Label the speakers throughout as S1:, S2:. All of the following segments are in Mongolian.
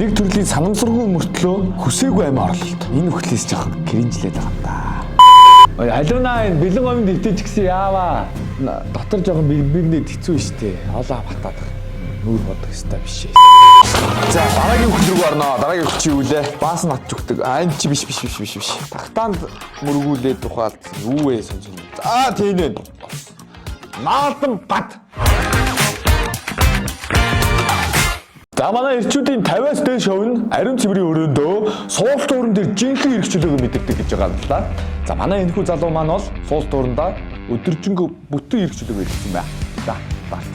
S1: нэг төрлийн санамсаргүй мөртлөө хүсээгүй амь орлолт. Энэ өхлөөс жоохон кринжлээд байгаа юм да. Алуна энэ бэлэн омд өвтөж гисэн яаваа. Дотор жоохон бигнээд хэцүү штэ. Олоо батаад нүүр бодог хэвээр биш. За дараагийн өхөл рүү орноо. Дараагийн өхөл чи юу лээ? Баас нь атж өгдөг. Энэ чи биш. Тагтаанд мөргүүлээд тухайлт юу вэ сонж байна. За тийм ээ. Наалтан бат. За манай эрчүүдийн 50-аас дээш хувь нь ариун цэврийн өрөөндөө суул тууран дээр жинхэнэ эрхчлөөг мэдэрдэг гэж байгаа юм байна. За манай энэхүү залуу маань бол суул туурандаа өдөржингөө бүтэн эрхчлөөг хэлсэн байна. За бац.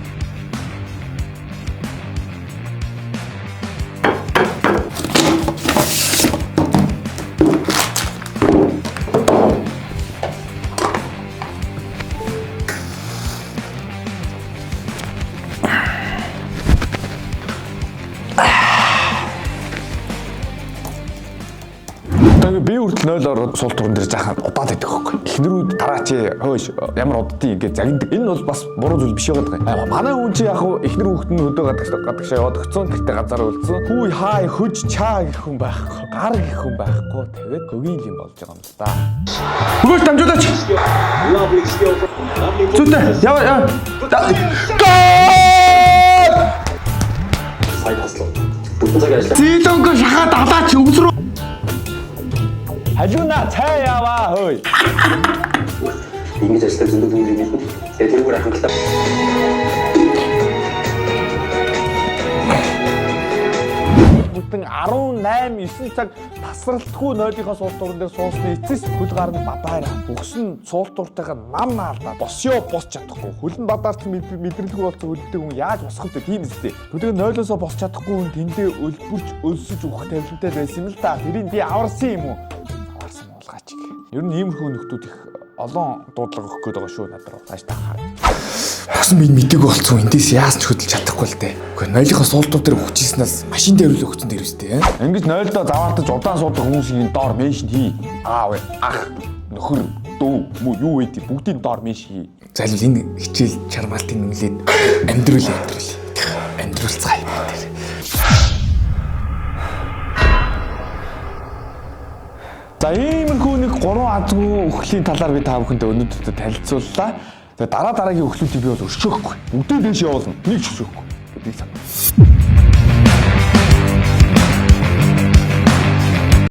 S1: Би хүртэл 0-оор суул туран дээр жаахан удаад байдаг хөөхгүй. Эхнэрүүд дараа чи хөөш ямар уддгийг ингээд загнадаг. Энэ бол бас буруу зүйл биш байгаа. Манай хүн чи яг эхнэр хүүхэд нь хөдөө гадагшаа яваад өгцөн. Гэтэ газар үлдсэн. Хүү хаа хөж чаа гэх хүн байхгүй. Гар гэх хүн байхгүй. Тэгээд хөгийн юм болж байгаа юм л да. Хөөш дамжуулаач. Зүтэ яа.
S2: Сайн таслаа. Бүтэн цаг ажиллаа.
S1: Зилонго шахаад алаач өвсрөө. Алуна цай яваа хөөе.
S2: Ингэж ажиллаж зөндөө хүн ирэх юм. Тэгээ тэрүүгээр хангалаа. Бүтэн 18-9 цаг тасралтгүй 0-ийнхаа суул тууран дээр суусны эцэс хөл гарна бадаараа. Бүгсэн суул тууртайгаа нам наалдаа босё босч чадахгүй. Хөл нь бадаарч мэдрэлгүй болсон хөлтэй хүн яаж босох вэ тийм үстэй. Тэгвэл 0-оосоо босч чадахгүй хүн тэндээ өлбөрч өлсөж өгөх тавилантай байсан юм л да. Тэрийг би аварсан юм уу? Ер нь иймэрхүү нөхдүүд их олон дуудлага өгөх гээд байгаа шүү надад. Хааш тахаа. Хагсан би мдэггүй болцсон эндээс яасан ч хөдөлж чадахгүй л дээ. Гэхдээ 0-ийнхаа суултууд дээр өгчээснээс машин дээр л өгсөн дээр үстэй. Ингэж 0-доо заваартаж удаан суудаг хүмүүсийн доор меншн хий. Аав ах нөхөр дүү мүү юу вэ бүгдийн доор менш хий. Залуу энэ хичээл чармаалтын нүлээд амьдруулцгаа юм дээр. За иймэрхүү нэг 3 азгүй өхлийн талаар би та бүхэндээ өнөөдөр танилцууллаа. Тэгээ дараагийн өхлүүдийг би бол өршөөхгүй. Бүгдээ дэш явуулна. Нэг ч өршөөхгүй. Гэдгийг санаа.